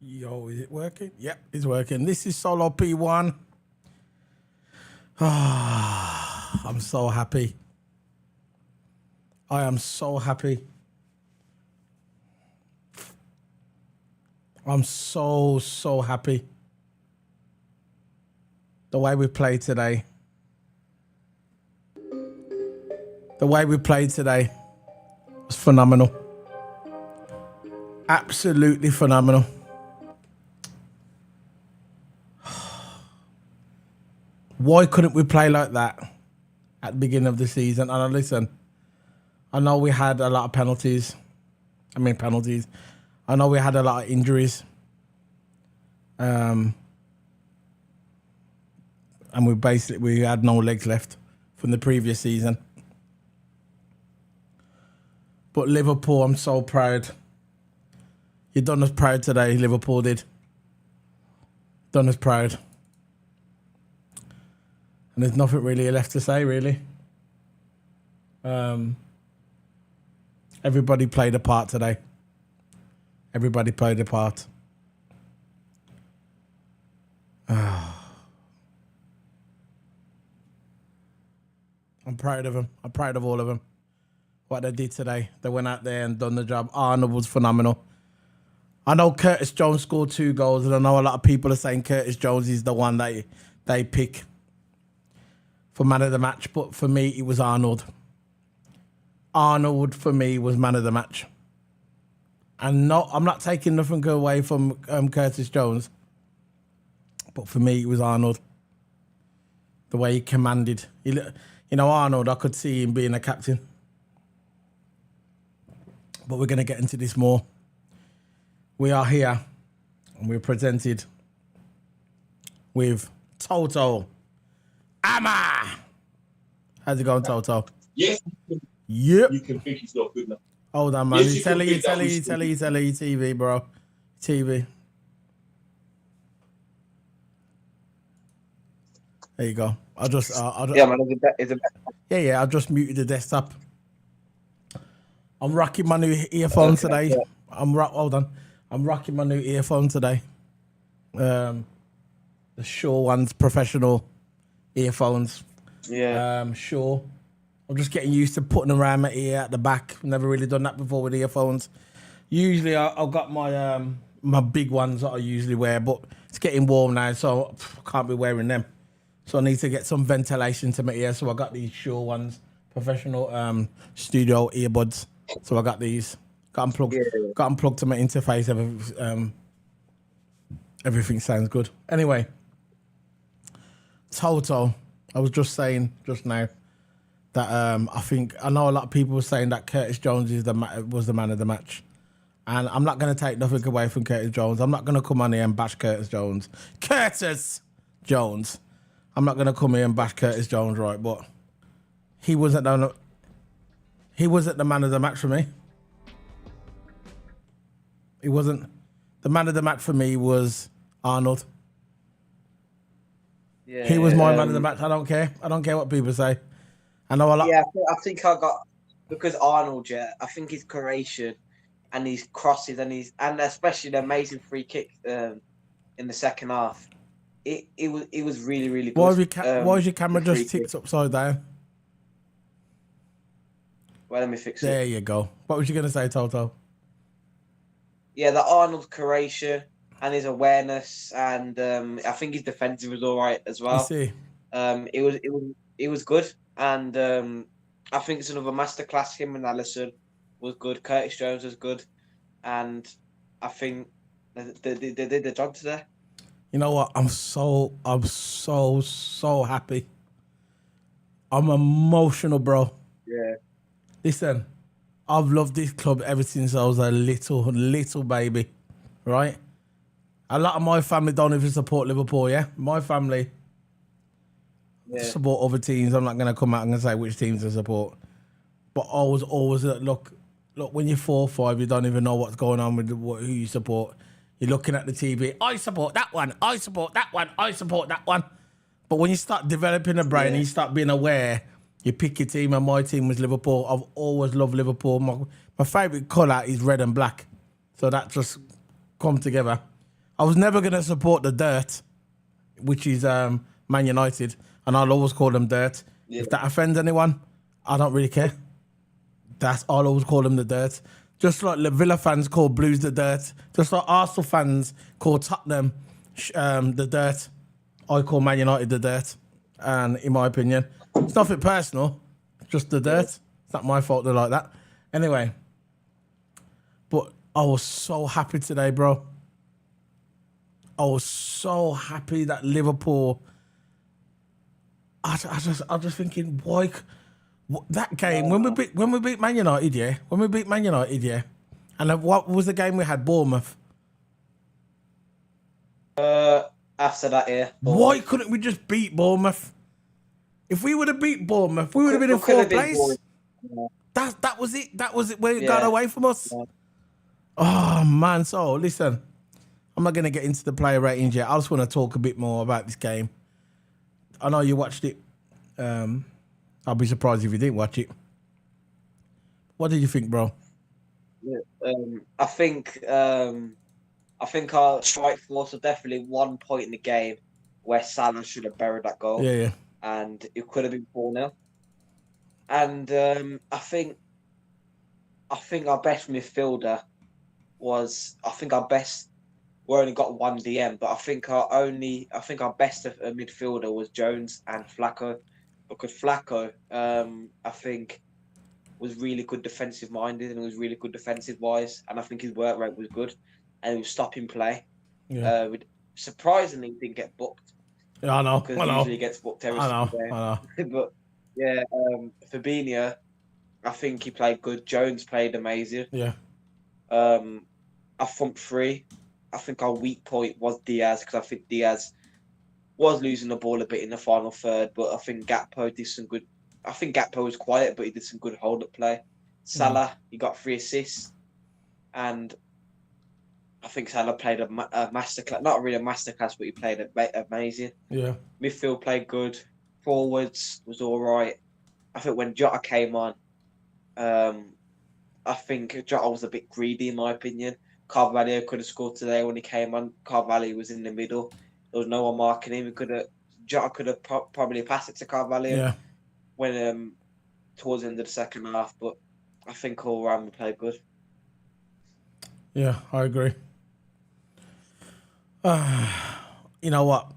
Yo, is it working? Yep, it's working. This is Solo P1. Ah, I'm so happy. I am so happy. I'm so happy. The way we played today. The way we played today was phenomenal. Absolutely phenomenal. Why couldn't we play like that at the beginning of the season? And listen, I know we had a lot of penalties. I know we had a lot of injuries. And we had no legs left from the previous season. But Liverpool, I'm so proud. You done us proud today, Liverpool did. Done us proud. And there's nothing really left to say, really. Everybody played a part today. Everybody played a part. I'm proud of them. I'm proud of all of them. What they did today. They went out there and done the job. Arnold was phenomenal. I know Curtis Jones scored 2 goals, and I know a lot of people are saying Curtis Jones is the one that they pick for man of the match, but for me, it was Arnold. Arnold, for me, was man of the match. And no, I'm not taking nothing away from Curtis Jones, but for me, it was Arnold. The way he commanded. Arnold, I could see him being a captain. But we're going to get into this more. We are here, and we're presented with TOTO. Amma! How's it going, TOTO? Yes. Yep. You can think it's not good enough. Hold on, man. Yes, telling you, TV, bro. TV. There you go. I'll just yeah, man. Is it Yeah. I just muted the desktop. I'm rocking my new earphones today. Hold on. I'm rocking my new earphones today. The Shure ones, professional earphones. Yeah. Sure. I'm just getting used to putting them around my ear at the back. Never really done that before with earphones. Usually I've got my my big ones that I usually wear, but it's getting warm now, so I can't be wearing them. So I need to get some ventilation to my ear. So I got these Shure ones, professional studio earbuds. So I got these. Got them plugged to my interface. Everything sounds good. Anyway, TOTO. I was just saying just now that I know a lot of people were saying that Curtis Jones was the man of the match. And I'm not going to take nothing away from Curtis Jones. I'm not going to come on here and bash Curtis Jones. Curtis Jones. I'm not going to come here and bash Curtis Jones, right? But he wasn't the man of the match for me. He wasn't. The man of the match for me was Arnold. Yeah, he was my man of the match. I don't care. I don't care what people say. I know a lot. Yeah, I think I got because Arnold. Yeah, I think his creation and his crosses and especially the amazing free kick in the second half. It was really good. Why is your camera just tipped upside down? Well, let me fix it. There you go. What was you gonna say, TOTO? Yeah, the Arnold creation and his awareness, and I think his defensive was all right as well. See. It was good, and I think it's another masterclass. Him and Alisson was good. Curtis Jones was good, and I think they did the job today. You know what? I'm so happy. I'm emotional, bro. Yeah. Listen, I've loved this club ever since I was a little baby, right? A lot of my family don't even support Liverpool, yeah? My family support other teams. I'm not going to come out and say which teams I support. But I was always, look, when you're 4 or 5, you don't even know what's going on with who you support. You're looking at the TV, I support that one, I support that one, I support that one. But when you start developing a brain and you start being aware, you pick your team, and my team was Liverpool. I've always loved Liverpool. My favourite colour is red and black. So that just come together. I was never going to support the dirt, which is Man United, and I'll always call them dirt. Yeah. If that offends anyone, I don't really care. I'll always call them the dirt. Just like the Villa fans call Blues the dirt. Just like Arsenal fans call Tottenham the dirt. I call Man United the dirt. And in my opinion, it's nothing personal, just the dirt. It's not my fault they're like that. Anyway, but I was so happy today, bro. I was so happy that Liverpool. I just thinking, why that game when we beat Man United, yeah, and then what was the game we had? Bournemouth. After that, yeah. Why couldn't we just beat Bournemouth? If we would have beat Bournemouth, we would have been in fourth place. Yeah. That was it. That was it. Where it got away from us. Yeah. Oh man! So listen, I'm not going to get into the player ratings yet. I just want to talk a bit more about this game. I know you watched it. I'll be surprised if you didn't watch it. What did you think, bro? Yeah, I think our strike force was definitely 1 point in the game where Salah should have buried that goal. Yeah. And it could have been 4-0. And I think our best midfielder was. We only got one DM, but I think our best midfielder was Jones and Flacco, because Flacco, I think, was really good defensive minded and was really good defensive wise, and I think his work rate was good, and he was stopping play. Yeah. Surprisingly, didn't get booked. Yeah, I know. Because usually he gets booked every single day. I know. But yeah, Fabinho, I think he played good. Jones played amazing. Yeah. Our front three, I think our weak point was Diaz, because I think Diaz was losing the ball a bit in the final third, but I think Gakpo did some good. I think Gakpo was quiet, but he did some good hold-up play. Salah, he got 3 assists, and I think Salah played a masterclass. Not really a masterclass, but he played amazing. Yeah. Midfield played good. Forwards was all right. I think when Jota came on, I think Jota was a bit greedy, in my opinion. Carvalho could have scored today when he came on. Carvalho was in the middle. There was no one marking him. Jota could have probably passed it to Carvalho when towards the end of the second half. But I think all round we played good. Yeah, I agree. You know what?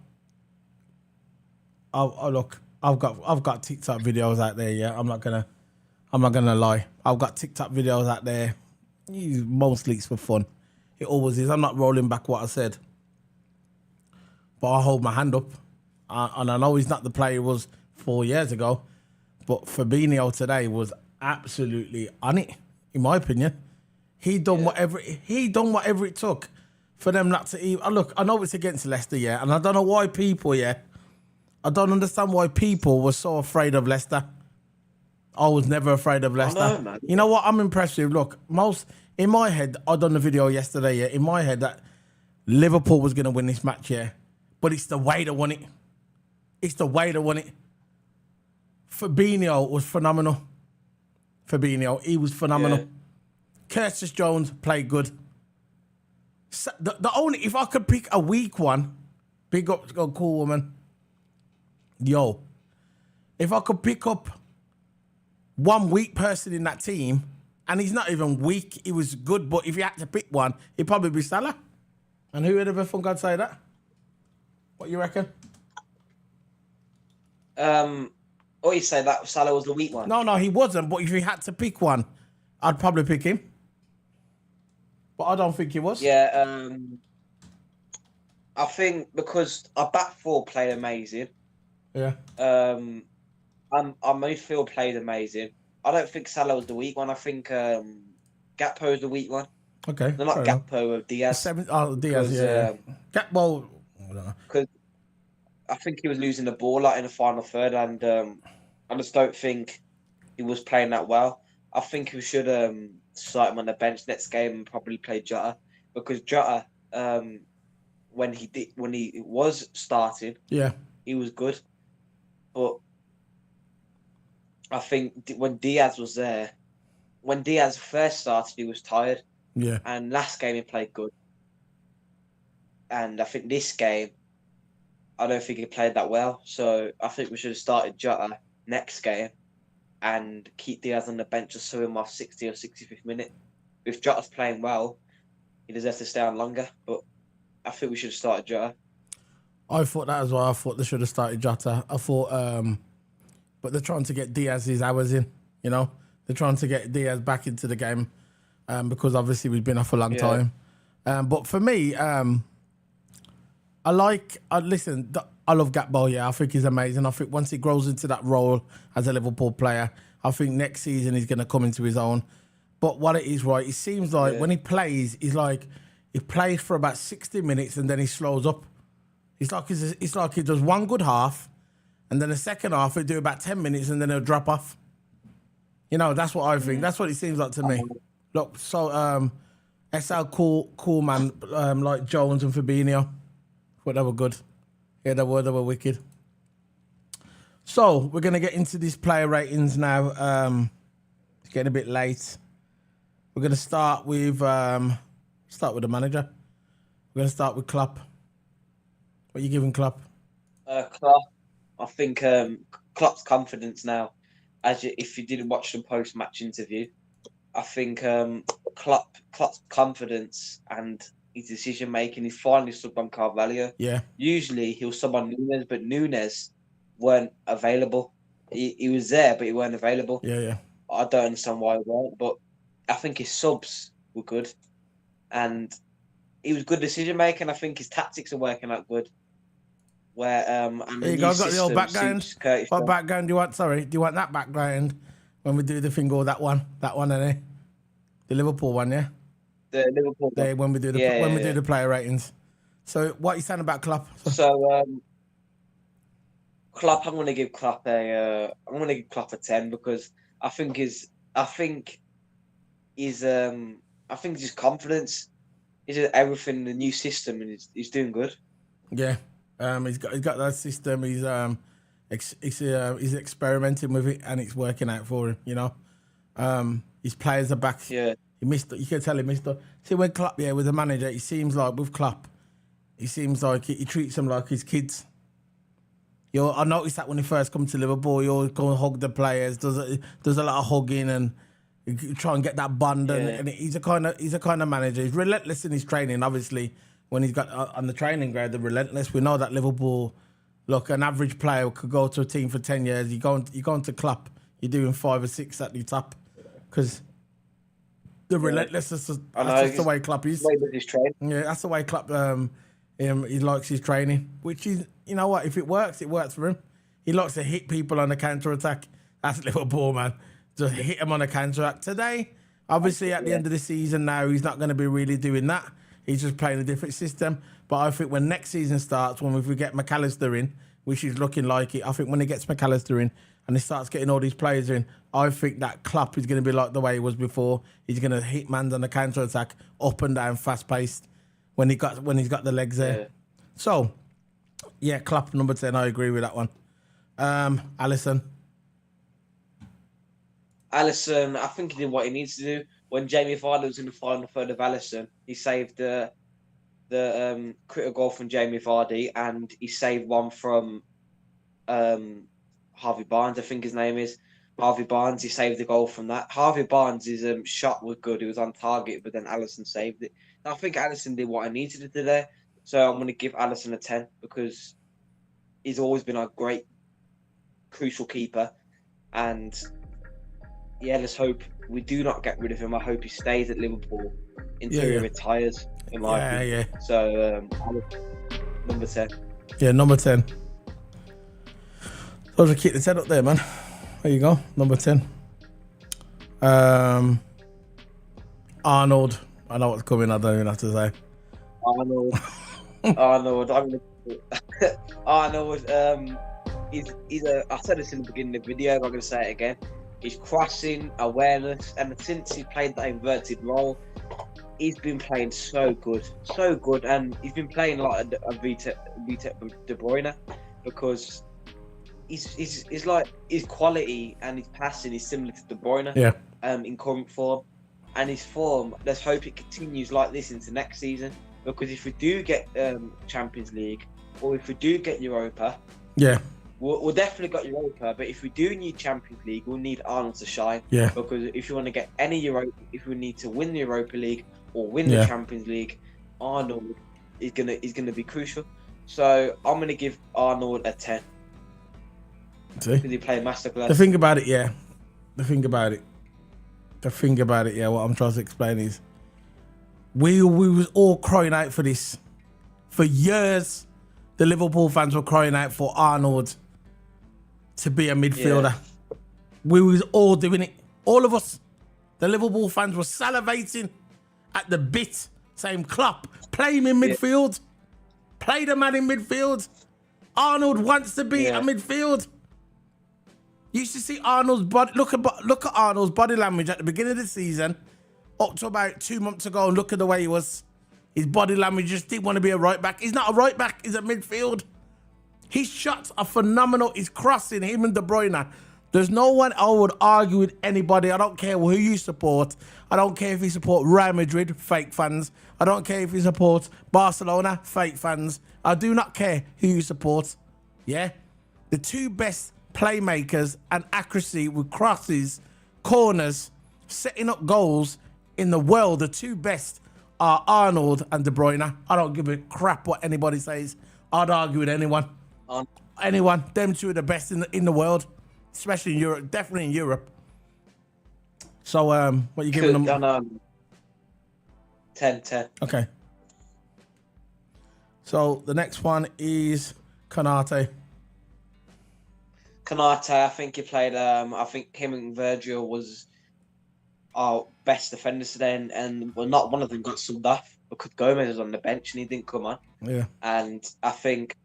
I've got TikTok videos out there. Yeah, I'm not gonna lie. I've got TikTok videos out there. Mostly it's for fun. It always is. I'm not rolling back what I said, but I hold my hand up. And I know he's not the player he was 4 years ago, but Fabinho today was absolutely on it, in my opinion. He done whatever it took for them not to even. Look, I know it's against Leicester, yeah, and I don't know why people, I don't understand why people were so afraid of Leicester. I was never afraid of Leicester. I know, man. You know what? I'm impressed with. Look, in my head, I done the video yesterday, yeah. In my head, that Liverpool was going to win this match, yeah. But it's the way they won it. It's the way they won it. Fabinho was phenomenal. He was phenomenal. Yeah. Curtis Jones played good. So the only, if I could pick a weak one, big up, cool woman. Yo, if I could pick up one weak person in that team, and he's not even weak, he was good, but if you had to pick one, it'd probably be Salah. And who would ever think I'd say that? What you reckon? Or you say that Salah was the weak one? No, he wasn't, but if you had to pick one, I'd probably pick him. But I don't think he was. Yeah, I think because our back four played amazing. Yeah. Our midfield played amazing. I don't think Salah was the weak one. I think Gakpo was the weak one. Okay. No, not Gakpo, Diaz. Diaz, yeah. Gakpo, because I think he was losing the ball in the final third, and I just don't think he was playing that well. I think we should start him on the bench next game and probably play Jota, because Jota, when he was starting, he was good, but I think when Diaz was there, when Diaz first started, he was tired. Yeah. And last game he played good. And I think this game, I don't think he played that well. So I think we should have started Jota next game and keep Diaz on the bench or sub him off 60 or 65th minute. If Jota's playing well, he deserves to stay on longer. But I think we should have started Jota. I thought that as well. I thought they should have started Jota. I thought, but they're trying to get Diaz's hours in, you know? They're trying to get Diaz back into the game because obviously we've been off a long time. But for me, I love Gakpo, yeah. I think he's amazing. I think once he grows into that role as a Liverpool player, I think next season he's going to come into his own. But what it is, right, it seems like when he plays, he plays for about 60 minutes and then he slows up. It's like he does one good half and then the second half he'll do about 10 minutes and then he'll drop off. You know, that's what I think. That's what it seems like to me. Look, so SL cool man, like Jones and Fabinho. Thought they were good. Yeah, they were wicked. So we're gonna get into these player ratings now. It's getting a bit late. We're gonna start with the manager. We're gonna start with Klopp. What are you giving Klopp? Klopp, I think Klopp's confidence now. If you didn't watch the post-match interview, I think Klopp's confidence and his decision making. He finally subbed on Carvalho. Yeah. Usually he'll sub on Nunes, but Nunes weren't available. He was there, but he weren't available. Yeah. I don't understand why he weren't, but I think his subs were good, and he was good decision making. I think his tactics are working out good. Where and There you go. I've got the old background. What background do you want? Sorry, do you want that background when we do the thing or that one? That one, eh? The Liverpool one, yeah. The Liverpool one. When we do the player ratings. So, what are you saying about Klopp? So, Klopp, I'm going to give Klopp a 10 because I think his confidence is everything, the new system, and he's doing good. Yeah. He's got that system. He's experimenting with it, and it's working out for him. You know, his players are back. Yeah, you can tell he missed. See, when Klopp, with the manager, it seems like with Klopp, he treats them like his kids. I noticed that when he first come to Liverpool, he always go and hug the players. Does a lot of hugging and try and get that bond. Yeah. And he's a kind of manager. He's relentless in his training, obviously. When he's got on the training ground, they're relentless. We know that Liverpool, look, an average player could go to a team for 10 years. You're going to Klopp, you're doing 5 or 6 at the top. Because the relentlessness, that's just the way Klopp is. Yeah, that's the way Klopp, he likes his training. Which is, you know what, if it works for him. He likes to hit people on the counter-attack. That's Liverpool, man. Just hit them on the counter-attack. Today, obviously at the end of the season now, he's not going to be really doing that. He's just playing a different system. But I think when next season starts, when we get McAllister in, which is looking like it, I think when he gets McAllister in and he starts getting all these players in, I think that Klopp is going to be like the way he was before. He's going to hit man on the counter-attack, up and down, fast-paced, when he's got the legs there. Yeah. So, yeah, Klopp, number 10, I agree with that one. Alisson, I think he did what he needs to do. When Jamie Vardy was in the final third of Alisson, he saved the critical goal from Jamie Vardy, and he saved one from Harvey Barnes, I think his name is. Harvey Barnes, he saved the goal from that. Harvey Barnes' shot was good. It was on target, but then Alisson saved it. I think Alisson did what I needed to do there. So I'm going to give Alisson a 10 because he's always been a great, crucial keeper. And yeah, let's hope we do not get rid of him. I hope he stays at Liverpool until he retires, in my opinion. Yeah. So, number 10. Yeah, number 10. So just keep the 10 up there, man. There you go, number 10. Arnold. I know what's coming, I don't even have to say. Arnold. Arnold, I said this in the beginning of the video, but I'm going to say it again. His crossing, awareness, and since he played that inverted role, he's been playing so good, and he's been playing like a Vita De Bruyne because he's like his quality and his passing is similar to De Bruyne. Yeah. In current form, and his form, let's hope it continues like this into next season. because if we do get Champions League or if we do get Europa, Yeah. we'll definitely got Europa. But if we do need Champions League, we'll need Arnold to shine. Yeah. Because if you want to get any Europa, if we need to win the Europa League or win Yeah. the Champions League, Arnold is gonna be crucial. So I'm gonna give Arnold a 10 See? because he played masterclass. The thing about it, yeah. The thing about it, yeah, what I'm trying to explain is we was all crying out for this. For years, the Liverpool fans were crying out for Arnold to be a midfielder. Yeah. We was all doing it. All of us. The Liverpool fans were salivating at the bit, saying, Klopp, play him in midfield. Play the man in midfield. Arnold wants to be a midfield. You used to see Arnold's body. Look at Arnold's body language at the beginning of the season, up to about 2 months ago, and look at the way he was. His body language just didn't want to be a right back. He's not a right back. He's a midfield. His shots are phenomenal. He's crossing, him and De Bruyne. There's no one I would argue with anybody. I don't care who you support. I don't care if you support Real Madrid, fake fans. I don't care if you support Barcelona, fake fans. I do not care who you support. Yeah? The two best playmakers and accuracy with crosses, corners, setting up goals in the world, the two best are Arnold and De Bruyne. I don't give a crap what anybody says. I'd argue with anyone. Anyone. Them two are the best in the world, especially in Europe, definitely in Europe. So, what are you giving them? 10. Okay. So, the next one is Konate. Konate, I think he played. I think him and Virgil was our best defenders today, and well, not one of them got subbed off because Gomez was on the bench and he didn't come on. Yeah. And I think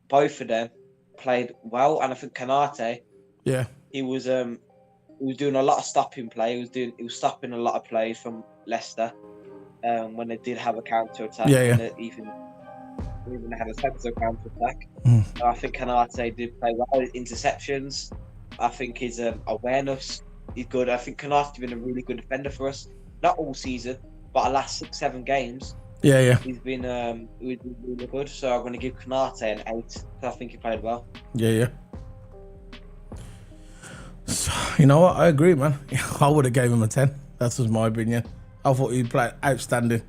both of them played well, and I think Konate. Yeah. He was doing a lot of stopping play. He was stopping a lot of plays from Leicester when they did have a counter attack. Yeah. And even had a centre counter attack. I think Konate did play well. His interceptions. I think his awareness is good. I think Konate's been a really good defender for us. Not all season, but the last 6-7 games. Yeah. He's been really good. So I'm going to give Konate an 8 because I think he played well. Yeah. So, you know what? I agree, man. I would have gave him a 10. That was my opinion. I thought he played outstanding.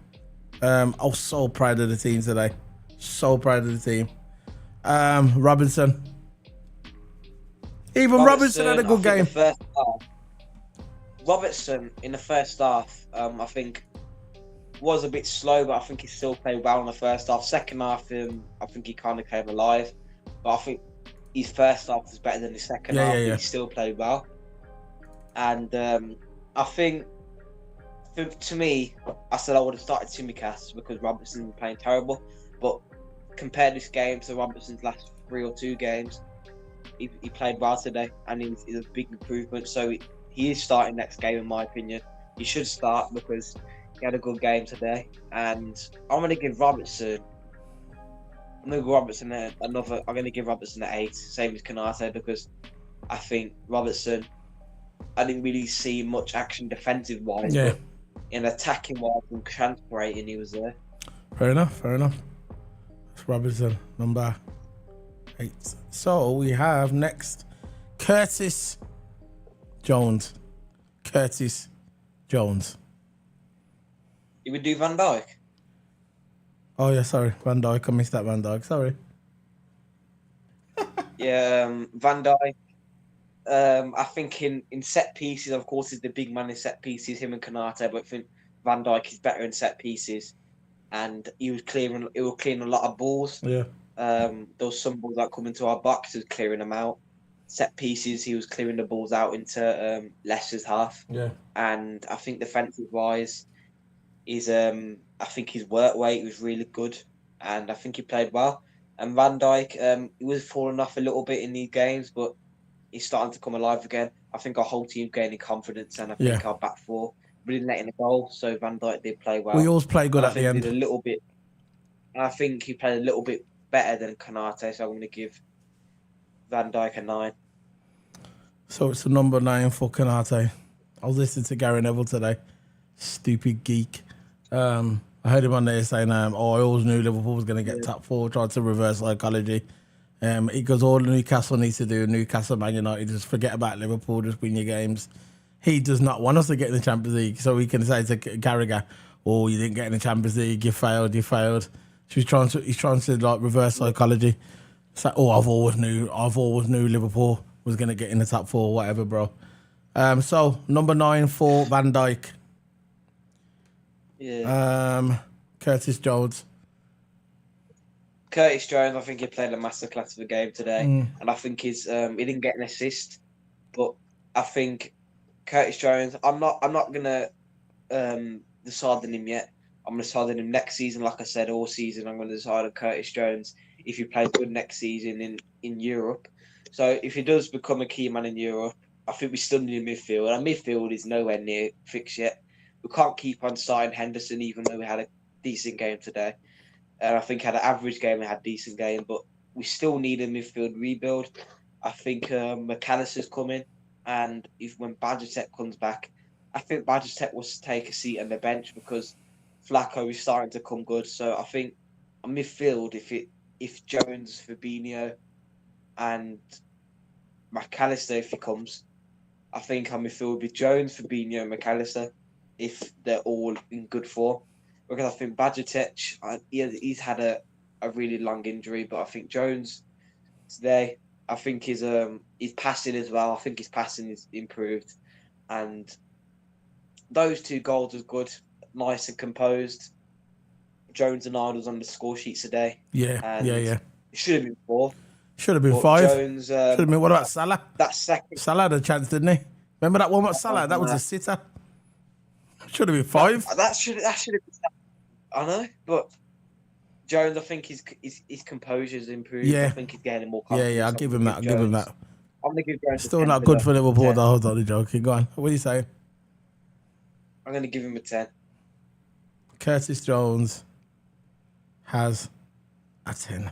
I was so proud of the team today. So proud of the team. Robinson. Even Robinson had a good game. Robertson in the first half, I think, was a bit slow, but I think he still played well in the first half. Second half, I think he kind of came alive. But I think his first half was better than his second half. He still played well. And I think, to me, I said I would have started Tsimikas because Robertson was playing terrible. But compare this game to Robertson's last 3 or 2 games, he played well today, and he's a big improvement. So he is starting next game, in my opinion. He should start because he had a good game today. And I'm going to give Robertson. I'm going to give Robertson an 8, same as Konate, because I think Robertson, I didn't really see much action defensive wise, but in attacking wise and transpirating, he was there. Fair enough. It's Robertson, number 8. So we have next Curtis Jones. You would do Van Dijk? Oh yeah, sorry, Van Dijk. I missed that Van Dijk. Sorry. Van Dijk. I think in set pieces, of course, he's the big man in set pieces. Him and Konate, but I think Van Dijk is better in set pieces, and he was clearing a lot of balls. Yeah. There was some balls that come into our box. He was clearing them out. Set pieces, he was clearing the balls out into Leicester's half. Yeah. And I think defensive wise, I think his work rate was really good, and I think he played well. And Van Dijk, he was falling off a little bit in these games, but he's starting to come alive again. I think our whole team gaining confidence, and I think our back four really letting a goal. So Van Dijk did play well. We always play good at the end. Did a little bit. I think he played a little bit better than Konate, so I'm going to give Van Dijk a 9. So it's the number 9 for Konate. I was listening to Gary Neville today. Stupid geek. I heard him on there saying, "Oh, I always knew Liverpool was going to get Yeah. top four." Tried to reverse psychology. He goes, all Newcastle needs to do, Newcastle, Man United, just forget about Liverpool, just win your games. He does not want us to get in the Champions League, so he can say to Carragher, "Oh, you didn't get in the Champions League, you failed, you failed." So he's trying to like reverse psychology. So, oh, I've always knew Liverpool was gonna get in the top four, whatever, bro. So number 9 for Van Dijk, Yeah. Curtis Jones. Curtis Jones, I think he played a masterclass of a game today, and I think he didn't get an assist, but I think Curtis Jones. I'm not gonna decide on him yet. I'm gonna decide on him next season. Like I said, all season I'm gonna decide on Curtis Jones if he plays good next season in Europe. So if he does become a key man in Europe, I think we still need a midfield. Our midfield is nowhere near fixed yet. We can't keep on starting Henderson, even though we had a decent game today. And I think had an average game, we had a decent game, but we still need a midfield rebuild. I think McAllister's coming, and if when Bajcetic comes back, I think Bajcetic will take a seat on the bench because Flacco is starting to come good. So I think a midfield, if Jones, Fabinho, and McAllister, if he comes, I think our midfield would be Jones, Fabinho, and McAllister if they're all in good form. Because I think Bajcetic, he's had a really long injury, but I think Jones today, I think he's passing as well. I think his passing is improved, and those 2 goals was good, nice and composed. Jones and Arnold's on the score sheets today. Yeah, And yeah. it should have been 4. Should have been But 5. Jones, Should have been. What about Salah? that second. Salah had a chance, didn't he? Remember that one with Salah? That was a sitter. Should have been 5. That should have been. I know, but Jones, I think his composure's improved. Yeah. I think he's getting more confidence. Yeah. I'll give him that. I'm gonna give Jones Still a 10 not good for Liverpool, 10. though. I was only joking. Go on. What are you saying? I'm gonna give him a 10. Curtis Jones has a 10.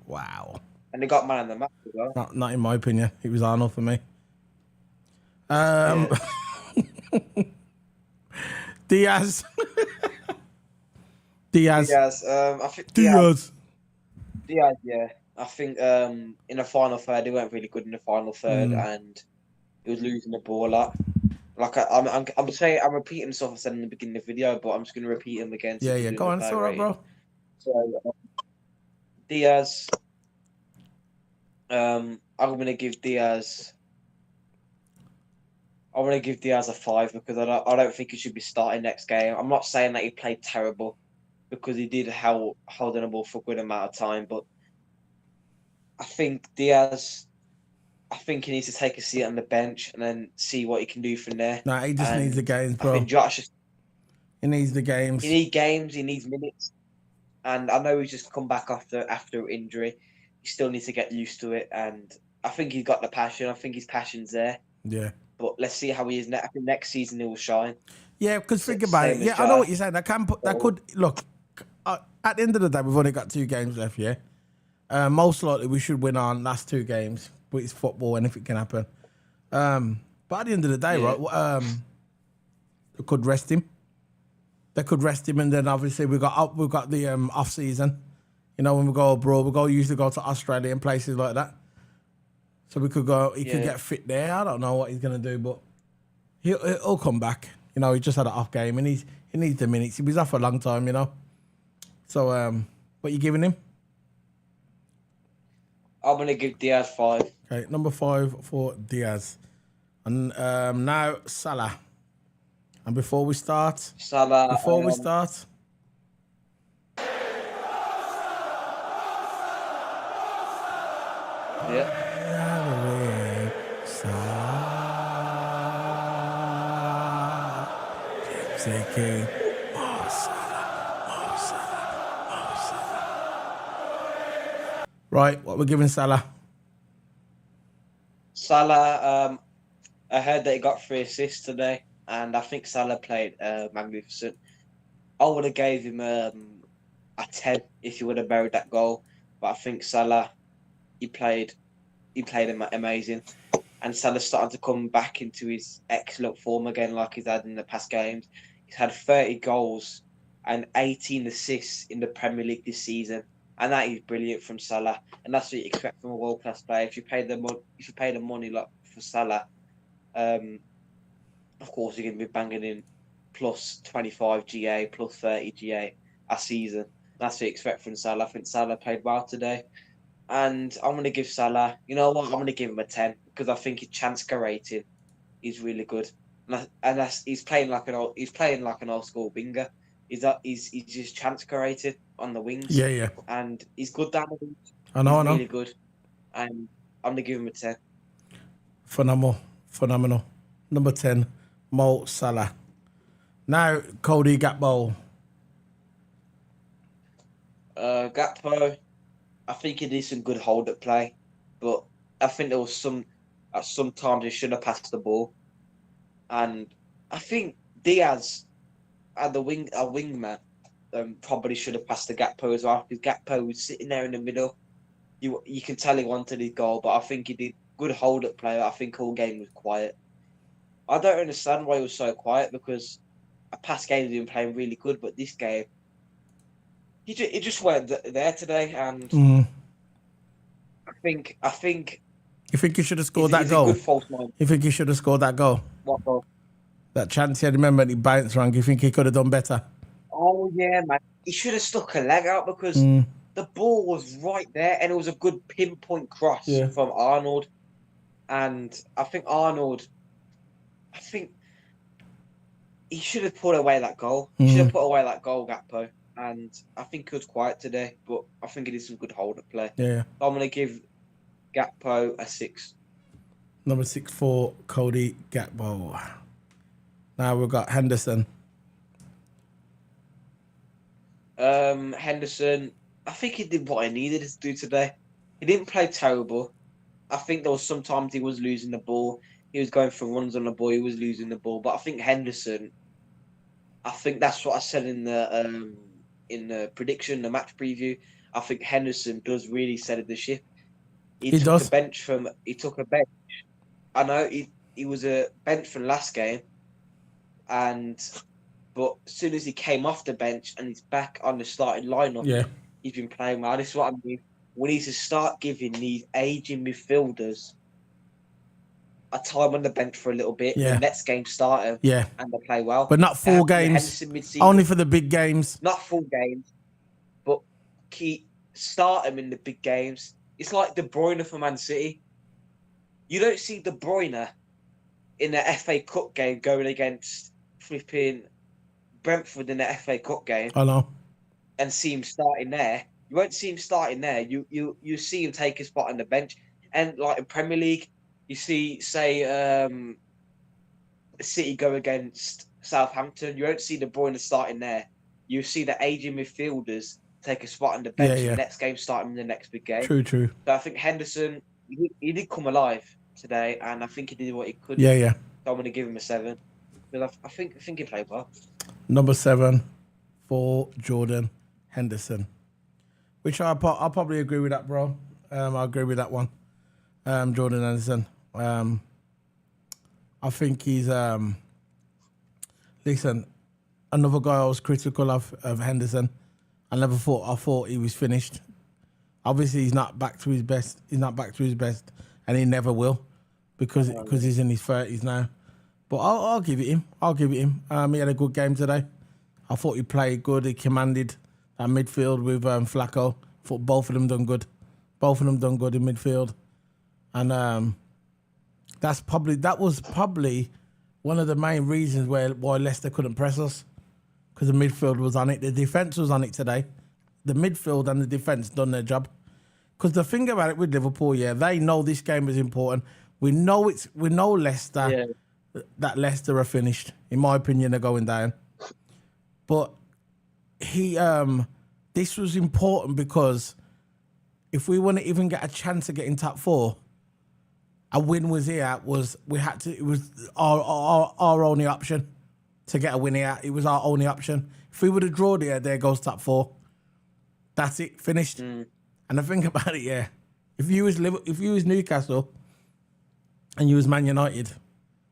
Wow. And they got man of the match as well. Not in my opinion. It was Arnold for me. Diaz. Diaz. I think Diaz. Diaz, yeah. I think in the final third, they weren't really good in the final third, and he was losing the ball a lot. Like I'm saying, I'm repeating stuff I said in the beginning of the video, but I'm just gonna repeat them again. Yeah. Go on, it's all right, bro. So Diaz, I'm gonna give Diaz. I'm gonna give Diaz a 5 because I don't think he should be starting next game. I'm not saying that he played terrible because he did hold the ball for a good amount of time, but I think Diaz. I think he needs to take a seat on the bench and then see what he can do from there. Nah, he just needs the games, bro. I think Josh. He needs the games. He needs games. He needs minutes. And I know he's just come back after injury. He still needs to get used to it. And I think he's got the passion. I think his passion's there. Yeah. But let's see how he is next. I think next season he will shine. Yeah, because think about it. Yeah, I know what you're saying. That could look. At the end of the day, we've only got 2 games left. Yeah. Most likely, we should win our last 2 games. But it's football, anything can happen. But at the end of the day, right? They could rest him. And then obviously we've got the off season. You know, when we go abroad, usually go to Australia and places like that. So we could go. He could get fit there. I don't know what he's gonna do, but he'll come back. You know, he just had an off game, and he needs the minutes. He was off for a long time, you know. So, what you giving him? I'm gonna give Diaz 5. Okay, number 5 for Diaz, and now Salah. And before we start, Salah. Yeah. King. Right, what we're giving Salah? Salah, I heard that he got 3 assists today, and I think Salah played magnificent. I would have gave him a 10 if he would have buried that goal, but I think Salah, he played amazing, and Salah's starting to come back into his excellent form again, like he's had in the past games. He's had 30 goals and 18 assists in the Premier League this season. And that is brilliant from Salah. And that's what you expect from a world-class player. If you pay the money like for Salah, of course you're going to be banging in plus 25 GA, plus 30 GA a season. That's what you expect from Salah. I think Salah played well today. And I'm going to give Salah, you know what, I'm going to give him a 10 because I think his chance rating is really good. And he's playing like an old school winger. He's just chance created on the wings. Yeah. And he's good down the wings. I know. Really good. And I'm gonna give him a 10. Phenomenal. Number 10, Mo Salah. Now, Cody Gakpo. Gakpo, I think he did some good hold up play, but I think there was sometimes he should have passed the ball. And I think Diaz, a wingman, probably should have passed the Gakpo as well, because Gakpo was sitting there in the middle. You can tell he wanted his goal, but I think he did good hold up play. I think all game was quiet. I don't understand why he was so quiet, because a past game he's been playing really good, but this game he just weren't there today. And I think you think he should have scored that goal? A good false nine. You think he should have scored that goal? What goal? That chance he had, remember, he bounced wrong. You think he could have done better? Oh yeah, man. He should have stuck a leg out, because the ball was right there, and it was a good pinpoint cross from Arnold. And I think he should have put away that goal. He should have put away that goal, Gakpo. And I think he was quiet today, but I think he did some good hold-up play. Yeah. So I'm going to give Gakpo a 6. Number 6 for Cody Gakpo. Now we've got Henderson. Henderson, I think he did what he needed to do today. He didn't play terrible. I think there was sometimes he was losing the ball. He was going for runs on the ball. He was losing the ball. But I think Henderson, I think that's what I said in the prediction, the match preview. I think Henderson does really set the ship. He took a bench. I know he was a bench from last game, but as soon as he came off the bench and he's back on the starting lineup, he's been playing well. This is what I mean. We need to start giving these aging midfielders a time on the bench for a little bit. The next game start them, and they play well. But not full games. Only for the big games. Not full games, but start them in the big games. It's like De Bruyne for Man City. You don't see De Bruyne in the FA Cup game going against flipping Brentford in the FA Cup game. I know. And see him starting there. You won't see him starting there. You see him take a spot on the bench. And like in Premier League, you see, say, City go against Southampton. You won't see De Bruyne starting there. You see the aging midfielders take a spot on the bench. The next game, start him in the next big game. True. So I think Henderson, he did come alive today, and I think he did what he could. Yeah. So I'm going to give him a 7. Because I think he played well. Number 7 for Jordan Henderson. Which I'll probably agree with that, bro. I agree with that one. Jordan Henderson. I think he's... listen, another guy I was critical of Henderson. I thought he was finished. Obviously, he's not back to his best. And he never will, because he's in his 30s now. But I'll give it him. He had a good game today. I thought he played good. He commanded that midfield with Flacco. I thought both of them done good. In midfield. And that was probably one of the main reasons why Leicester couldn't press us, because the midfield was on it. The defence was on it today. The midfield and the defence done their job. Because the thing about it with Liverpool, they know this game is important. We know Leicester. Yeah. That Leicester are finished. In my opinion, they're going down. But this was important, because if we want to even get a chance of getting top 4, a win was here. It was our only option to get a win here. It was our only option. If we would have drawn here, there goes top 4. That's it, finished. And the thing about it, if you was Newcastle and you was Man United,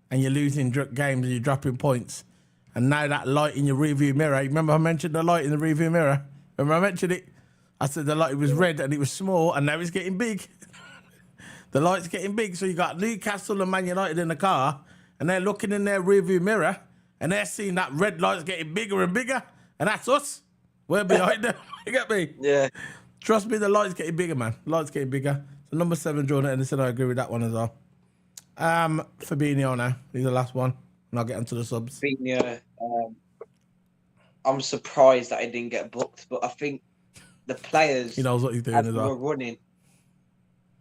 and you're losing games and you're dropping points, And now that light in your rearview mirror, remember I mentioned the light in the rearview mirror? Remember I mentioned it? I said the light was red and it was small, and now it's getting big. The light's getting big, so you got Newcastle and Man United in the car, and they're looking in their rearview mirror, and they're seeing that red light's getting bigger and bigger, and that's us. We're behind them. You get me? Yeah. Trust me, the light's getting bigger, man. The light's getting bigger. So number 7, Jordan Henderson, I agree with that one as well. Fabinho now. He's the last one. And I'll get onto the subs. Fabinho, I'm surprised that he didn't get booked, but I think the players He knows what he's doing as well. were running.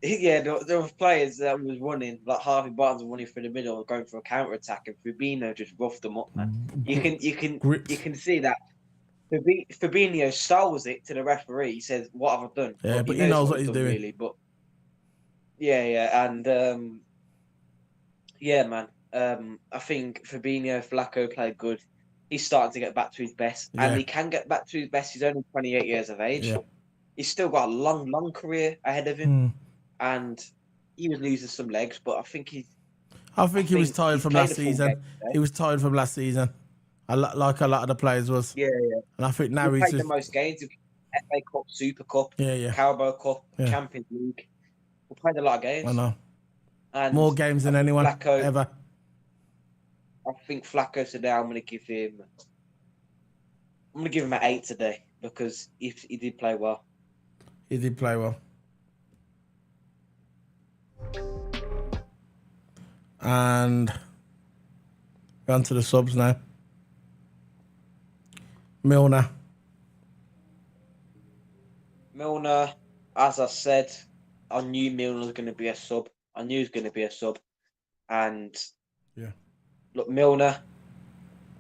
Yeah, there were players that was running, like Harvey Barnes was running through the middle, going for a counter attack, and Fabinho just roughed them up, man. You can see that Fabinho stalls it to the referee. He says, "What have I done?" Yeah, well, but he knows what he's doing. really. But yeah, and yeah, man. I think Fabinho, Flacco played good. He's starting to get back to his best, and he can get back to his best. He's only 28 years of age. Yeah. He's still got a long career ahead of him, and he was losing some legs. But I think he was tired from last season. He was tired from last season, like a lot of the players was. Yeah. And I think now he's played the most games: FA Cup, Super Cup, Carabao Cup, Champions League. We played a lot of games. I know. And more games than anyone ever. I think Flacco today, I'm gonna give him an 8 today because he did play well. He did play well. And we're on to the subs now. Milner, as I said, I knew Milner was going to be a sub. And look, Milner,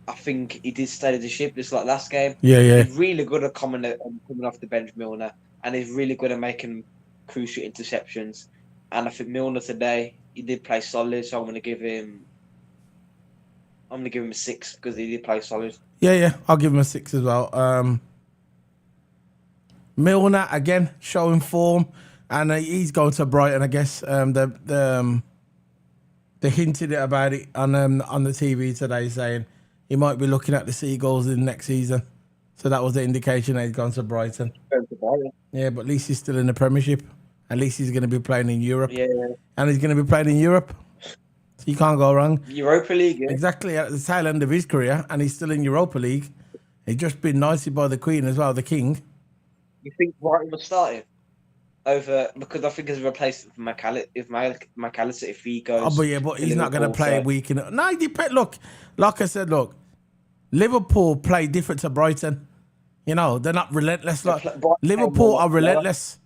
I think he did steady the ship just like last game. Yeah. He's really good at coming off the bench, Milner, and he's really good at making crucial interceptions. And I think Milner today, he did play solid, so I'm going to give him a 6 because he did play solid. Yeah, I'll give him a 6 as well. Milner again showing form, and he's going to Brighton. I guess they hinted about it on the TV today, saying he might be looking at the Seagulls in next season. So that was the indication that he's gone to Brighton. Yeah, but at least he's still in the Premiership. At least he's going to be playing in Europe. Yeah. And he's going to be playing in Europe. So you can't go wrong. Europa League, yeah. Exactly, at the tail end of his career, and he's still in Europa League. He's just been knighted by the Queen as well, the King. You think Brighton will start him? Because I think he's a replacement for McAllister if he goes. Oh, but he's not going to play a week in it. No, look, like I said, Liverpool play different to Brighton. You know, they're not relentless. Liverpool are relentless.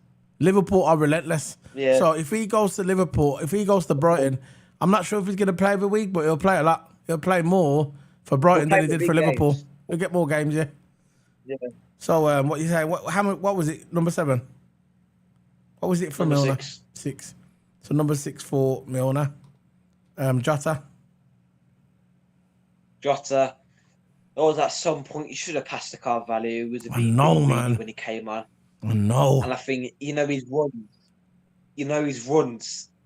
Yeah. So if he goes to Liverpool, if he goes to Brighton, I'm not sure if he's going to play every week, but he'll play a lot. He'll play more for Brighton than he did for Liverpool. Games. He'll get more games, yeah. Yeah. So what you say? What was it? Number 7. What was it for number Milner? 6. 6. So number 6 for Milner. Jota. At some point you should have passed the Carvalho. It was a bit man. when he came on. I know. And I think his runs.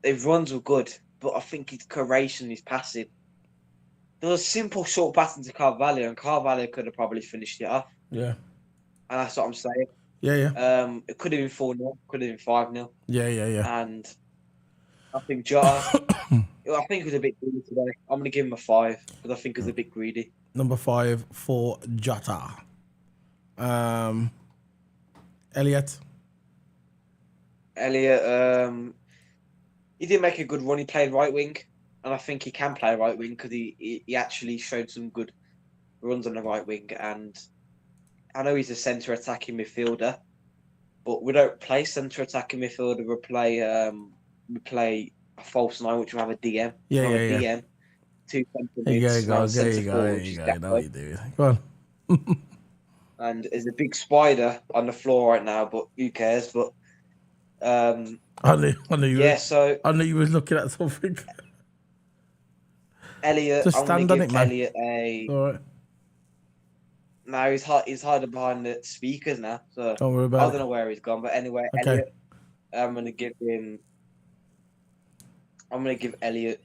His runs were good, but I think his creation, his passing. There was a simple short passing to Carvalho, and Carvalho could have probably finished it off. Yeah. And that's what I'm saying. Yeah. It could have been 4-0, could have been 5-0. Yeah. And I think Jota, I think he was a bit greedy today. I'm going to give him a 5 because I think he was a bit greedy. Number 5 for Jota. Elliot, he did make a good run. He played right wing, and I think he can play right wing because he actually showed some good runs on the right wing. And I know he's a centre attacking midfielder, but we don't play centre attacking midfielder. We play a false 9, which will have a DM. DM. 2 centre mids. There you go. I know what you do. Go on. And there's a big spider on the floor right now, but who cares? But I knew you. Yeah, so I knew you was looking at something. Elliot, just stand on it, man. Elliot All right. No, he's hiding behind the speakers now. So don't worry about it. I don't know where he's gone, but anyway, okay. Elliot, I'm gonna give Elliot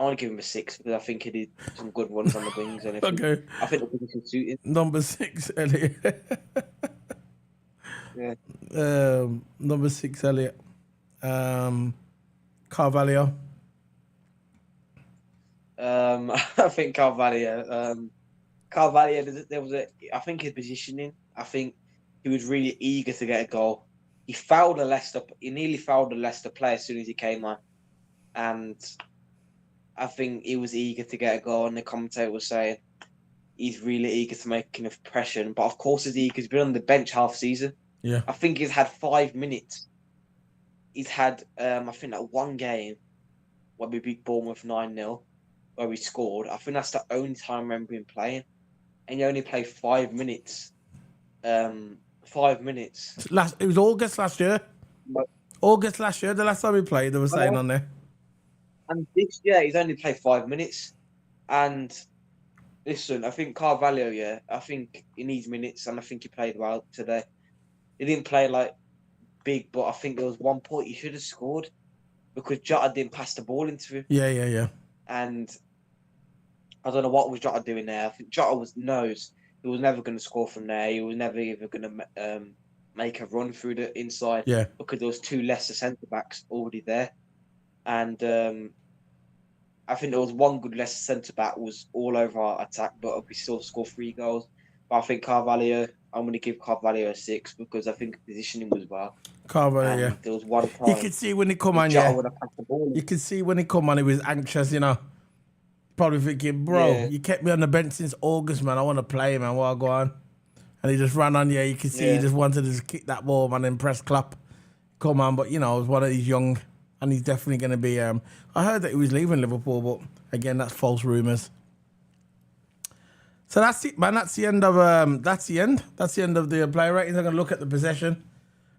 I want to give him a 6 because I think he did some good runs on the wings, and Okay. I think the position suited. Number 6, Elliot. Yeah. Number 6, Elliot. Carvalho. I think Carvalho. Carvalho, I think his positioning. I think he was really eager to get a goal. He nearly fouled a Leicester player as soon as he came on, and I think he was eager to get a goal. And the commentator was saying he's really eager to make an impression. But of course, he's eager. He's been on the bench half season. Yeah. I think he's had 5 minutes. He's had, I think, that one game when we beat Bournemouth 9-0, where we scored. I think that's the only time I remember him playing. And he only played 5 minutes. 5 minutes. It was August last year. But, August last year, the last time we played, they were saying on there. And this year, he's only played 5 minutes. And listen, I think Carvalho, I think he needs minutes, and I think he played well today. He didn't play like big, but I think there was one point he should have scored because Jota didn't pass the ball into him. Yeah. And I don't know what was Jota doing there. I think Jota knows he was never going to score from there. He was never even going to make a run through the inside. Yeah. Because there was 2 Leicester centre backs already there, and I think there was one good Leicester centre back was all over our attack, but we still scored 3 goals. But I think Carvalho, I'm going to give Carvalho a 6 because I think positioning was well. Carvalho, yeah. There was one time You could see when he come on, Jota yeah. would have passed the ball. You could see when he come on, he was anxious, you know. Probably thinking, bro, Yeah. you kept me on the bench since August, man. I want to play, man. What I go on? And he just ran on, yeah. You could see he just wanted to just kick that ball, man, and press Klopp. Come on, but, you know, one of these young, and he's definitely going to be... I heard that he was leaving Liverpool, but, again, that's false rumours. So that's it, man. That's the end of That's the end of the player ratings. I'm gonna look at the possession.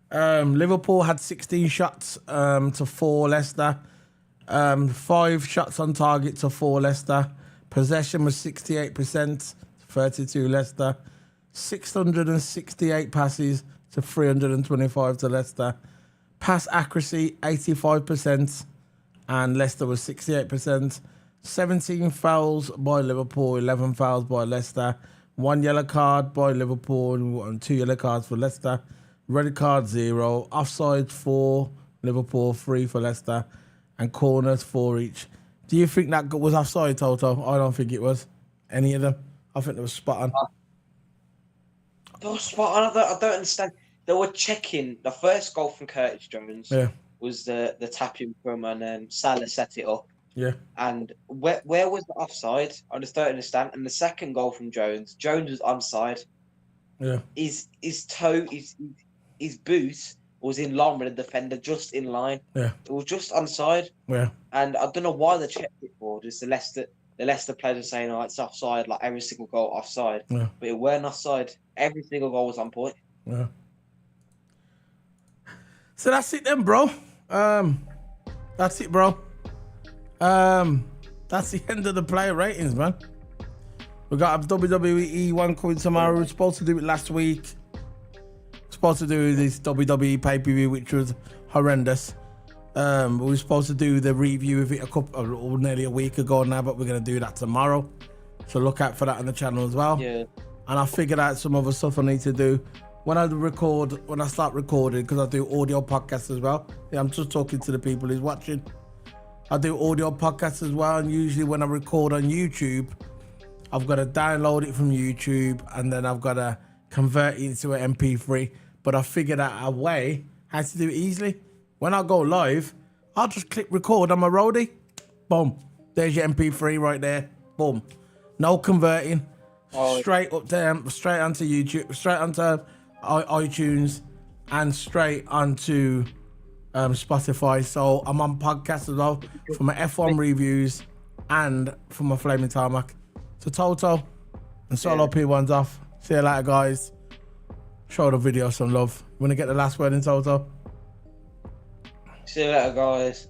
Liverpool had 16 shots to 4 Leicester. 5 shots on target to 4 Leicester. Possession was 68%, 32 Leicester. 668 passes to 325 to Leicester. Pass accuracy 85%, and Leicester was 68%. 17 fouls by Liverpool, 11 fouls by Leicester. 1 yellow card by Liverpool and 2 yellow cards for Leicester. Red card 0. Offside 4, Liverpool 3 for Leicester. And corners 4 each. Do you think that was offside, Toto? I don't think it was. Any of them. I think it was spot on. They were spot on. I don't understand. They were checking the first goal from Curtis Jones. Yeah. Was the tapping from, and then Salah set it up. Yeah. And where was the offside? I just don't understand. And the second goal from Jones was onside. Yeah. His toe, his boot was in line with the defender, just in line. Yeah. It was just onside. Yeah. And I don't know why they checked it for. Just the Leicester players are saying, "Oh, it's offside." Like every single goal offside. Yeah. But it weren't offside. Every single goal was on point. Yeah. So that's it then, bro. That's it, bro. That's the end of the player ratings, man. We got a WWE one coming tomorrow. We were supposed to do it last week. Supposed to do this WWE pay-per-view, which was horrendous. We were supposed to do the review of it nearly a week ago now, but we're gonna do that tomorrow. So look out for that on the channel as well. Yeah. And I figured out some other stuff I need to do when I start recording, because I do audio podcasts as well. Yeah, I'm just talking to the people who's watching. I do audio podcasts as well, and usually when I record on YouTube, I've got to download it from YouTube, and then I've got to convert it into an MP3. But I figured out a way how to do it easily. When I go live, I'll just click record on my Roadie. Boom. There's your MP3 right there. Boom. No converting. Straight up there, straight onto YouTube, straight onto iTunes, and straight onto Spotify. So I'm on podcasts as well for my F1 reviews and for my Flaming Tarmac. So Toto and Solo P1's off. See you later, guys. Show the video some love. You want to get the last word in, Toto? See you later, guys.